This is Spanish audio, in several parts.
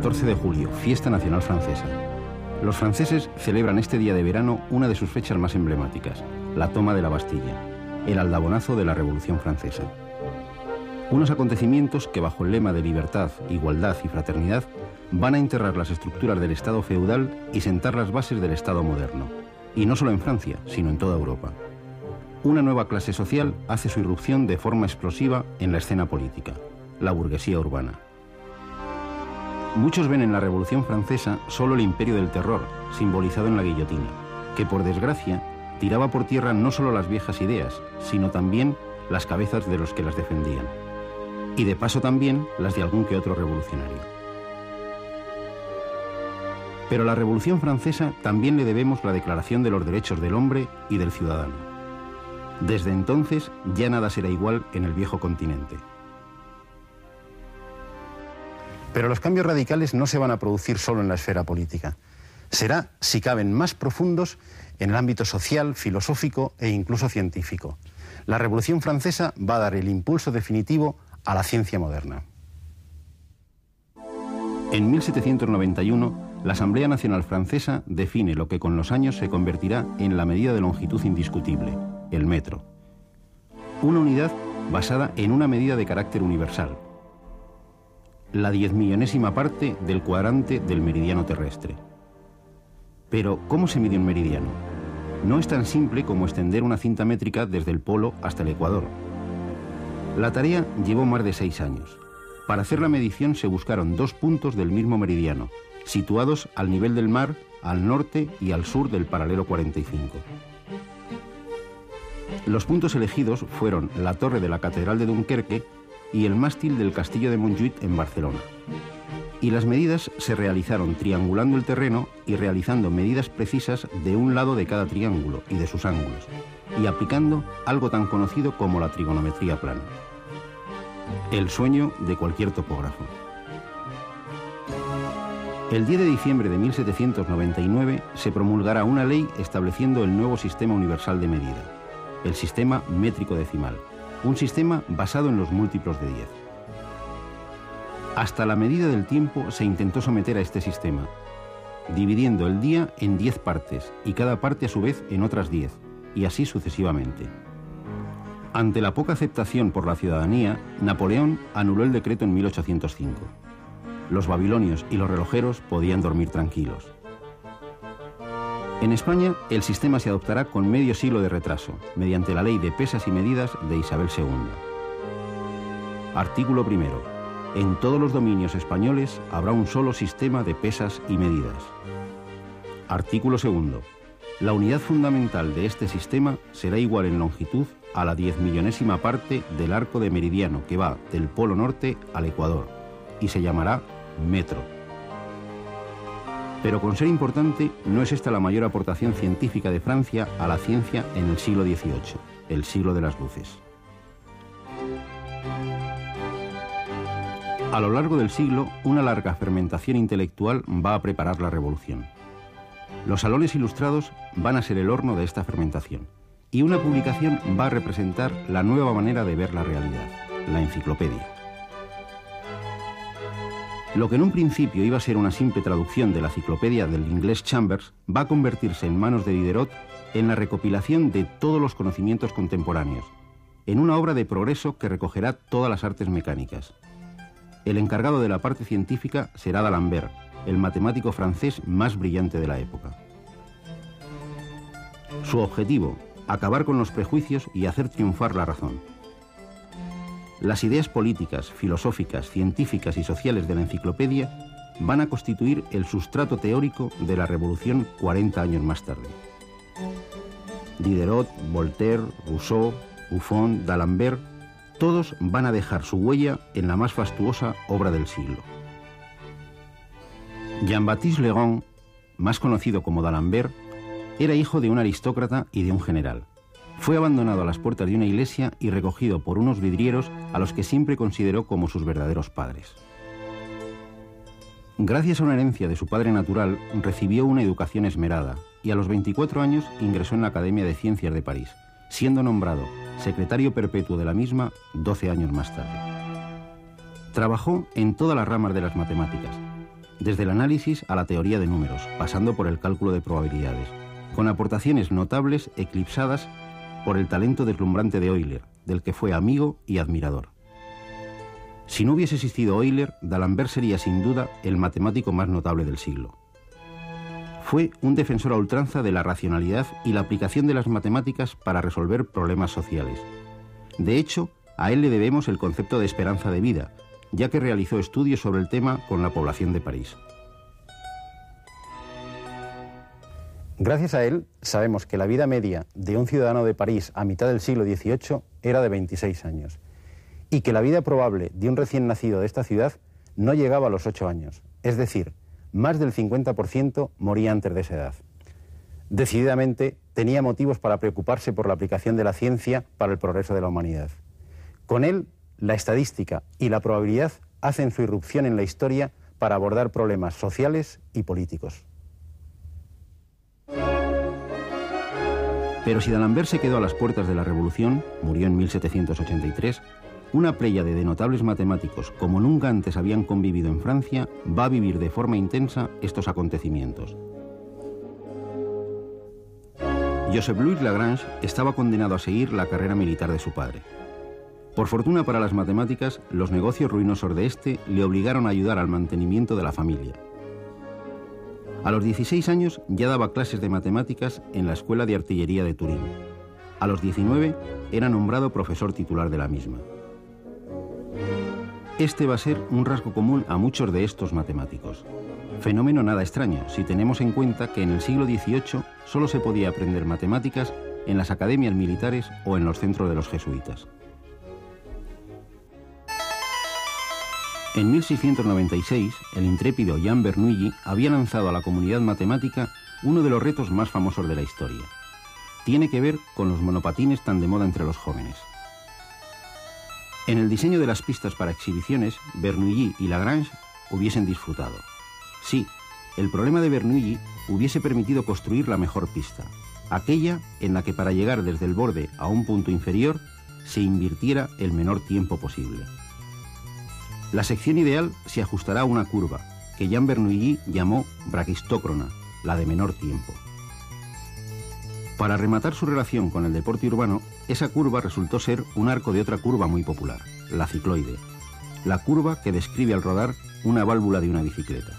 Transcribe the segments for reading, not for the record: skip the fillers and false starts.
14 de julio, fiesta nacional francesa. Los franceses celebran este día de verano una de sus fechas más emblemáticas, la toma de la Bastilla, el aldabonazo de la Revolución Francesa. Unos acontecimientos que, bajo el lema de libertad, igualdad y fraternidad, van a enterrar las estructuras del Estado feudal y sentar las bases del Estado moderno. Y no solo en Francia, sino en toda Europa. Una nueva clase social hace su irrupción de forma explosiva en la escena política, la burguesía urbana. Muchos ven en la Revolución Francesa solo el imperio del terror, simbolizado en la guillotina, que por desgracia tiraba por tierra no solo las viejas ideas, sino también las cabezas de los que las defendían. Y de paso también las de algún que otro revolucionario. Pero a la Revolución Francesa también le debemos la Declaración de los Derechos del Hombre y del Ciudadano. Desde entonces ya nada será igual en el viejo continente. Pero los cambios radicales no se van a producir solo en la esfera política. Será, si caben, más profundos en el ámbito social, filosófico e incluso científico. La Revolución Francesa va a dar el impulso definitivo a la ciencia moderna. En 1791, la Asamblea Nacional Francesa define lo que con los años se convertirá en la medida de longitud indiscutible, el metro. Una unidad basada en una medida de carácter universal, la 10.000.000ª parte del cuadrante del meridiano terrestre. Pero, ¿cómo se mide un meridiano? No es tan simple como extender una cinta métrica desde el polo hasta el ecuador. La tarea llevó más de 6 años. Para hacer la medición se buscaron 2 puntos del mismo meridiano, situados al nivel del mar, al norte y al sur del paralelo 45. Los puntos elegidos fueron la torre de la Catedral de Dunkerque y el mástil del Castillo de Montjuïc en Barcelona. Y las medidas se realizaron triangulando el terreno y realizando medidas precisas de un lado de cada triángulo y de sus ángulos, y aplicando algo tan conocido como la trigonometría plana. El sueño de cualquier topógrafo. El 10 de diciembre de 1799 se promulgará una ley estableciendo el nuevo sistema universal de medida, el sistema métrico decimal, un sistema basado en los múltiplos de 10. Hasta la medida del tiempo se intentó someter a este sistema, dividiendo el día en 10 partes y cada parte a su vez en otras 10, y así sucesivamente. Ante la poca aceptación por la ciudadanía, Napoleón anuló el decreto en 1805. Los babilonios y los relojeros podían dormir tranquilos. En España, el sistema se adoptará con medio siglo de retraso, mediante la Ley de Pesas y Medidas de Isabel II. Artículo primero. En todos los dominios españoles habrá un solo sistema de pesas y medidas. Artículo segundo. La unidad fundamental de este sistema será igual en longitud a la 10.000.000ª parte del arco de meridiano que va del polo norte al ecuador, y se llamará metro. Pero con ser importante, no es esta la mayor aportación científica de Francia a la ciencia en el siglo XVIII, el siglo de las luces. A lo largo del siglo, una larga fermentación intelectual va a preparar la revolución. Los salones ilustrados van a ser el horno de esta fermentación, y una publicación va a representar la nueva manera de ver la realidad, la enciclopedia. Lo que en un principio iba a ser una simple traducción de la enciclopedia del inglés Chambers va a convertirse en manos de Diderot en la recopilación de todos los conocimientos contemporáneos, en una obra de progreso que recogerá todas las artes mecánicas. El encargado de la parte científica será d'Alembert, el matemático francés más brillante de la época. Su objetivo, acabar con los prejuicios y hacer triunfar la razón. Las ideas políticas, filosóficas, científicas y sociales de la enciclopedia van a constituir el sustrato teórico de la revolución 40 años más tarde. Diderot, Voltaire, Rousseau, Buffon, d'Alembert, todos van a dejar su huella en la más fastuosa obra del siglo. Jean-Baptiste Legrand, más conocido como d'Alembert, era hijo de un aristócrata y de un general. Fue abandonado a las puertas de una iglesia y recogido por unos vidrieros a los que siempre consideró como sus verdaderos padres. Gracias a una herencia de su padre natural, recibió una educación esmerada y a los 24 años ingresó en la Academia de Ciencias de París, siendo nombrado secretario perpetuo de la misma 12 años más tarde. Trabajó en todas las ramas de las matemáticas. desde el análisis a la teoría de números, pasando por el cálculo de probabilidades, con aportaciones notables eclipsadas por el talento deslumbrante de Euler, del que fue amigo y admirador. Si no hubiese existido Euler, D'Alembert sería sin duda el matemático más notable del siglo. Fue un defensor a ultranza de la racionalidad y la aplicación de las matemáticas para resolver problemas sociales. De hecho, a él le debemos el concepto de esperanza de vida, ya que realizó estudios sobre el tema con la población de París. Gracias a él, sabemos que la vida media de un ciudadano de París a mitad del siglo XVIII era de 26 años, y que la vida probable de un recién nacido de esta ciudad no llegaba a los 8 años, es decir, más del 50% moría antes de esa edad. Decididamente, tenía motivos para preocuparse por la aplicación de la ciencia para el progreso de la humanidad. Con él, la estadística y la probabilidad hacen su irrupción en la historia para abordar problemas sociales y políticos. Pero si D'Alembert se quedó a las puertas de la Revolución, murió en 1783, una pléyade de notables matemáticos como nunca antes habían convivido en Francia va a vivir de forma intensa estos acontecimientos. Joseph Louis Lagrange estaba condenado a seguir la carrera militar de su padre. Por fortuna para las matemáticas, los negocios ruinosos de este le obligaron a ayudar al mantenimiento de la familia. A los 16 años ya daba clases de matemáticas en la Escuela de Artillería de Turín. A los 19 era nombrado profesor titular de la misma. Este va a ser un rasgo común a muchos de estos matemáticos. Fenómeno nada extraño si tenemos en cuenta que en el siglo XVIII solo se podía aprender matemáticas en las academias militares o en los centros de los jesuitas. En 1696, el intrépido Jean Bernoulli había lanzado a la comunidad matemática uno de los retos más famosos de la historia. Tiene que ver con los monopatines tan de moda entre los jóvenes. En el diseño de las pistas para exhibiciones, Bernoulli y Lagrange hubiesen disfrutado. Sí, el problema de Bernoulli hubiese permitido construir la mejor pista, aquella en la que para llegar desde el borde a un punto inferior se invirtiera el menor tiempo posible. La sección ideal se ajustará a una curva, que Jean Bernoulli llamó braquistócrona, la de menor tiempo. Para rematar su relación con el deporte urbano, esa curva resultó ser un arco de otra curva muy popular, la cicloide, la curva que describe al rodar una válvula de una bicicleta.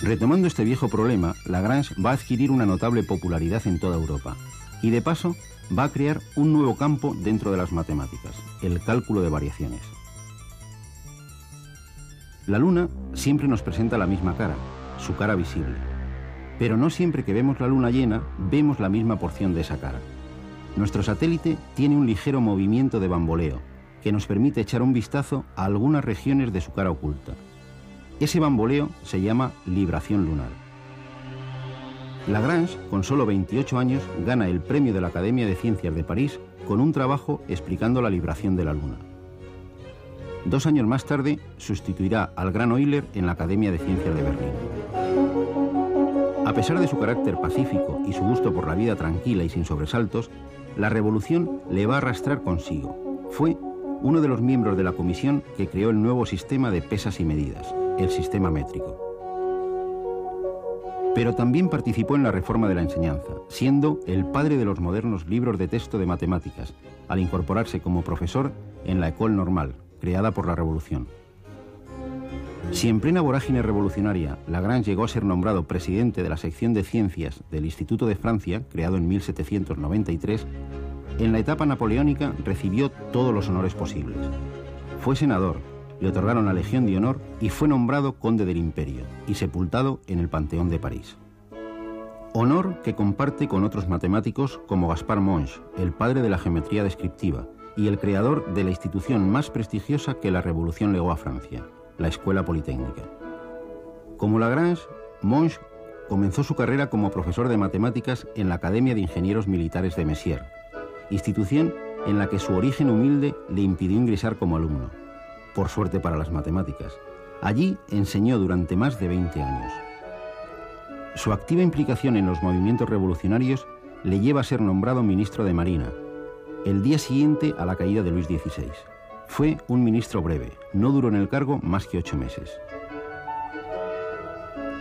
Retomando este viejo problema, Lagrange va a adquirir una notable popularidad en toda Europa y de paso va a crear un nuevo campo dentro de las matemáticas, el cálculo de variaciones. La Luna siempre nos presenta la misma cara, su cara visible. Pero no siempre que vemos la Luna llena, vemos la misma porción de esa cara. Nuestro satélite tiene un ligero movimiento de bamboleo, que nos permite echar un vistazo a algunas regiones de su cara oculta. Ese bamboleo se llama libración lunar. Lagrange, con solo 28 años, gana el premio de la Academia de Ciencias de París con un trabajo explicando la libración de la Luna. 2 años más tarde, sustituirá al gran Euler en la Academia de Ciencias de Berlín. A pesar de su carácter pacífico y su gusto por la vida tranquila y sin sobresaltos, la revolución le va a arrastrar consigo. Fue uno de los miembros de la comisión que creó el nuevo sistema de pesas y medidas, el sistema métrico. Pero también participó en la reforma de la enseñanza, siendo el padre de los modernos libros de texto de matemáticas, al incorporarse como profesor en la École Normale, creada por la Revolución. Si en plena vorágine revolucionaria Lagrange llegó a ser nombrado presidente de la sección de ciencias del Instituto de Francia, creado en 1793, en la etapa napoleónica recibió todos los honores posibles. Fue senador, le otorgaron la Legión de Honor y fue nombrado conde del Imperio y sepultado en el Panteón de París. Honor que comparte con otros matemáticos como Gaspard Monge, el padre de la geometría descriptiva y el creador de la institución más prestigiosa que la Revolución legó a Francia, la Escuela Politécnica. Como Lagrange, Monge comenzó su carrera como profesor de matemáticas en la Academia de Ingenieros Militares de Messières, institución en la que su origen humilde le impidió ingresar como alumno. Por suerte para las matemáticas. Allí enseñó durante más de 20 años. Su activa implicación en los movimientos revolucionarios le lleva a ser nombrado ministro de Marina, el día siguiente a la caída de Luis XVI. Fue un ministro breve, no duró en el cargo más que 8 meses.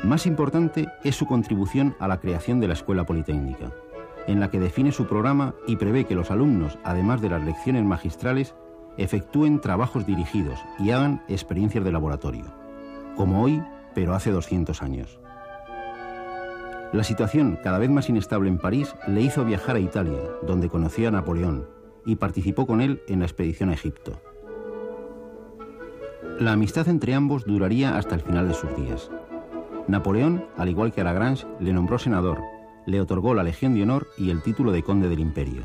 Más importante es su contribución a la creación de la Escuela Politécnica, en la que define su programa y prevé que los alumnos, además de las lecciones magistrales, efectúen trabajos dirigidos y hagan experiencias de laboratorio, como hoy, pero hace 200 años. La situación, cada vez más inestable en París, le hizo viajar a Italia, donde conoció a Napoleón, y participó con él en la expedición a Egipto. La amistad entre ambos duraría hasta el final de sus días. Napoleón, al igual que a Lagrange, le nombró senador, le otorgó la Legión de Honor y el título de Conde del Imperio,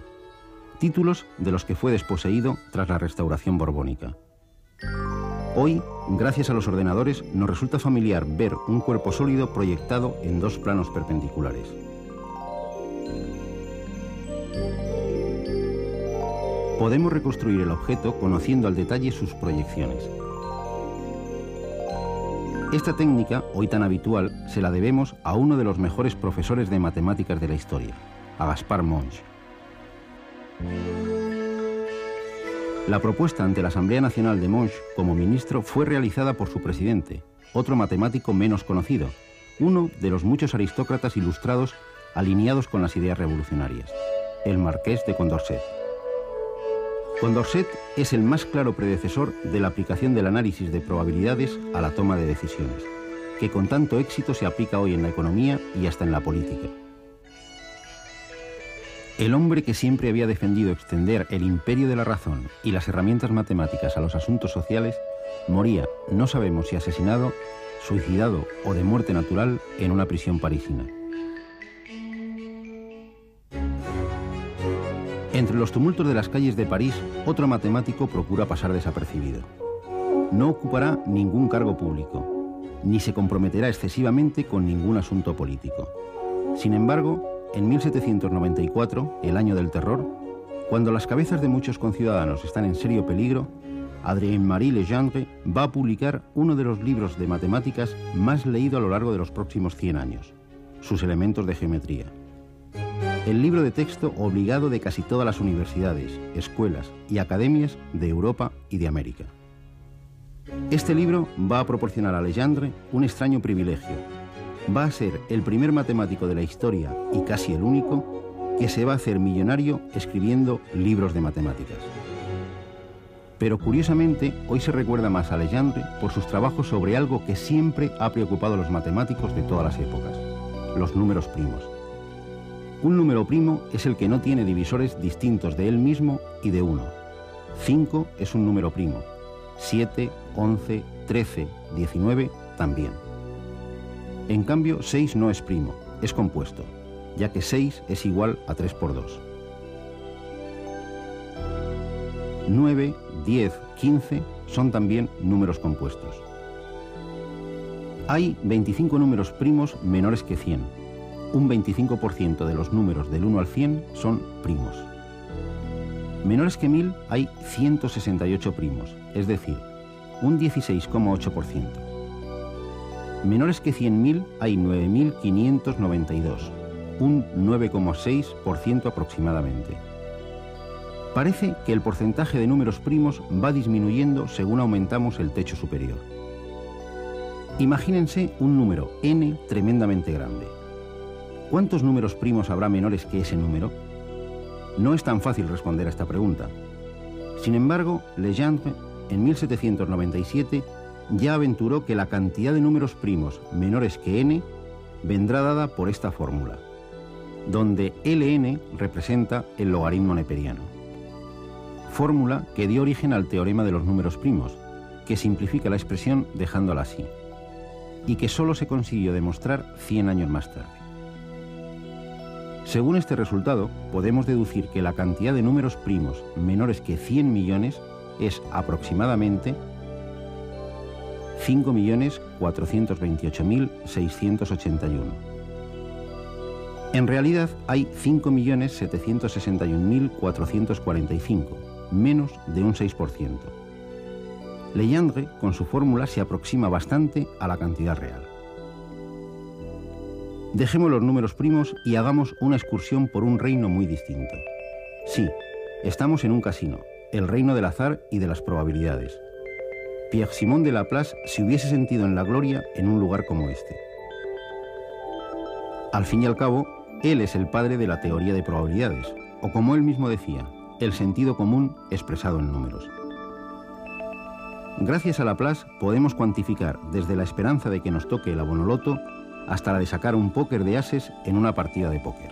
títulos de los que fue desposeído tras la restauración borbónica. Hoy, gracias a los ordenadores, nos resulta familiar ver un cuerpo sólido proyectado en 2 planos perpendiculares. Podemos reconstruir el objeto conociendo al detalle sus proyecciones. Esta técnica, hoy tan habitual, se la debemos a uno de los mejores profesores de matemáticas de la historia, a Gaspard Monge. La propuesta ante la Asamblea Nacional de Monge como ministro fue realizada por su presidente, otro matemático menos conocido, uno de los muchos aristócratas ilustrados alineados con las ideas revolucionarias, el marqués de Condorcet. Condorcet es el más claro predecesor de la aplicación del análisis de probabilidades a la toma de decisiones, que con tanto éxito se aplica hoy en la economía y hasta en la política. El hombre que siempre había defendido extender el imperio de la razón y las herramientas matemáticas a los asuntos sociales, moría, no sabemos si asesinado, suicidado o de muerte natural, en una prisión parisina. Entre los tumultos de las calles de París, otro matemático procura pasar desapercibido. No ocupará ningún cargo público, ni se comprometerá excesivamente con ningún asunto político. Sin embargo, en 1794, el año del terror, cuando las cabezas de muchos conciudadanos están en serio peligro, Adrien-Marie Legendre va a publicar uno de los libros de matemáticas más leído a lo largo de los próximos 100 años, sus elementos de geometría. El libro de texto obligado de casi todas las universidades, escuelas y academias de Europa y de América. Este libro va a proporcionar a Legendre un extraño privilegio. Va a ser el primer matemático de la historia, y casi el único, que se va a hacer millonario escribiendo libros de matemáticas. Pero curiosamente, hoy se recuerda más a Legendre por sus trabajos sobre algo que siempre ha preocupado a los matemáticos de todas las épocas: los números primos. Un número primo es el que no tiene divisores distintos de él mismo y de 1. 5 es un número primo. 7, 11, 13, 19 también. En cambio, 6 no es primo, es compuesto, ya que 6 es igual a 3 por 2. 9, 10, 15 son también números compuestos. Hay 25 números primos menores que 100. Un 25% de los números del 1 al 100 son primos. Menores que 1000 hay 168 primos, es decir, un 16,8%. Menores que 100.000 hay 9.592, un 9,6% aproximadamente. Parece que el porcentaje de números primos va disminuyendo según aumentamos el techo superior. Imagínense un número n tremendamente grande. ¿Cuántos números primos habrá menores que ese número? No es tan fácil responder a esta pregunta. Sin embargo, Legendre, en 1797, ya aventuró que la cantidad de números primos menores que n vendrá dada por esta fórmula, donde Ln representa el logaritmo neperiano. Fórmula que dio origen al teorema de los números primos, que simplifica la expresión dejándola así, y que solo se consiguió demostrar 100 años más tarde. Según este resultado, podemos deducir que la cantidad de números primos menores que 100 millones es aproximadamente 5.428.681. En realidad hay 5.761.445, menos de un 6%. Legendre, con su fórmula, se aproxima bastante a la cantidad real. Dejemos los números primos y hagamos una excursión por un reino muy distinto. Sí, estamos en un casino, el reino del azar y de las probabilidades. Pierre-Simon de Laplace se hubiese sentido en la gloria en un lugar como este. Al fin y al cabo, él es el padre de la teoría de probabilidades, o como él mismo decía, el sentido común expresado en números. Gracias a Laplace podemos cuantificar desde la esperanza de que nos toque el abonoloto hasta la de sacar un póker de ases en una partida de póker.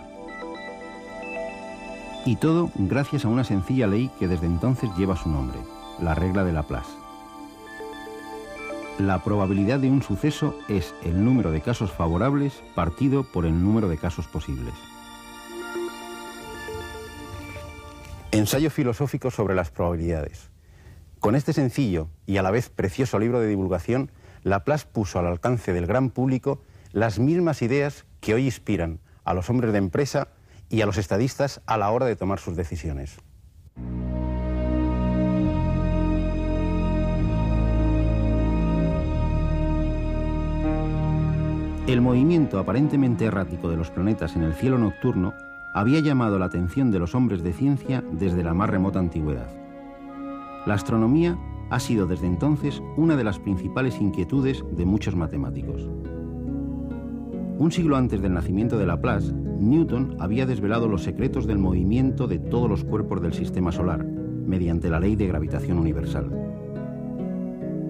Y todo gracias a una sencilla ley que desde entonces lleva su nombre, la regla de Laplace. La probabilidad de un suceso es el número de casos favorables partido por el número de casos posibles. Ensayo filosófico sobre las probabilidades. Con este sencillo y a la vez precioso libro de divulgación, Laplace puso al alcance del gran público las mismas ideas que hoy inspiran a los hombres de empresa y a los estadistas a la hora de tomar sus decisiones. El movimiento aparentemente errático de los planetas en el cielo nocturno había llamado la atención de los hombres de ciencia desde la más remota antigüedad. La astronomía ha sido desde entonces una de las principales inquietudes de muchos matemáticos. Un siglo antes del nacimiento de Laplace, Newton había desvelado los secretos del movimiento de todos los cuerpos del sistema solar, mediante la ley de gravitación universal.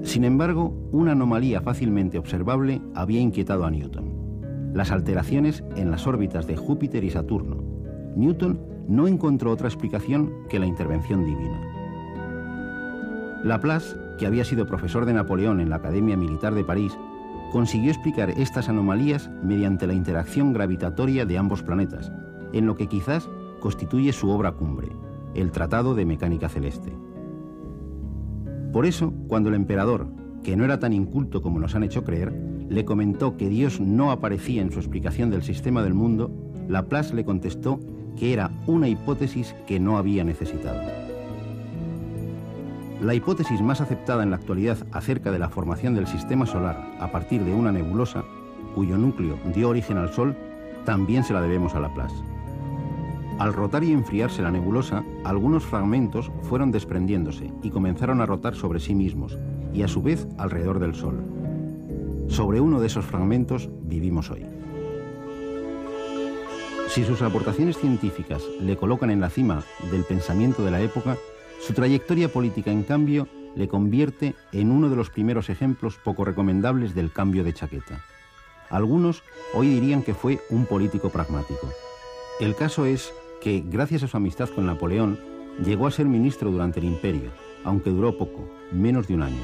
Sin embargo, una anomalía fácilmente observable había inquietado a Newton: las alteraciones en las órbitas de Júpiter y Saturno. Newton no encontró otra explicación que la intervención divina. Laplace, que había sido profesor de Napoleón en la Academia Militar de París, consiguió explicar estas anomalías mediante la interacción gravitatoria de ambos planetas, en lo que quizás constituye su obra cumbre, el Tratado de Mecánica Celeste. Por eso, cuando el emperador, que no era tan inculto como nos han hecho creer, le comentó que Dios no aparecía en su explicación del sistema del mundo, Laplace le contestó que era una hipótesis que no había necesitado. La hipótesis más aceptada en la actualidad acerca de la formación del sistema solar a partir de una nebulosa, cuyo núcleo dio origen al Sol, también se la debemos a Laplace. Al rotar y enfriarse la nebulosa, algunos fragmentos fueron desprendiéndose y comenzaron a rotar sobre sí mismos y a su vez alrededor del Sol. Sobre uno de esos fragmentos vivimos hoy. Si sus aportaciones científicas le colocan en la cima del pensamiento de la época, su trayectoria política, en cambio, le convierte en uno de los primeros ejemplos poco recomendables del cambio de chaqueta. Algunos hoy dirían que fue un político pragmático. El caso es que, gracias a su amistad con Napoleón, llegó a ser ministro durante el Imperio, aunque duró poco, menos de un año.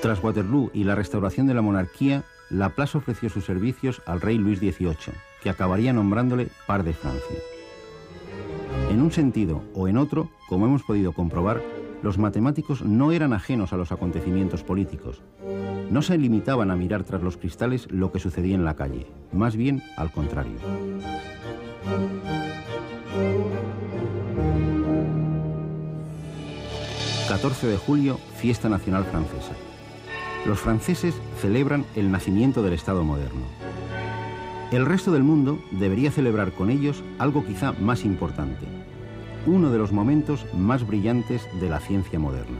Tras Waterloo y la restauración de la monarquía, Laplace ofreció sus servicios al rey Luis XVIII, que acabaría nombrándole par de Francia. En un sentido o en otro, como hemos podido comprobar, los matemáticos no eran ajenos a los acontecimientos políticos. No se limitaban a mirar tras los cristales lo que sucedía en la calle, más bien al contrario. ...14 de julio, fiesta nacional francesa. Los franceses celebran el nacimiento del Estado moderno. El resto del mundo debería celebrar con ellos algo quizá más importante, uno de los momentos más brillantes de la ciencia moderna.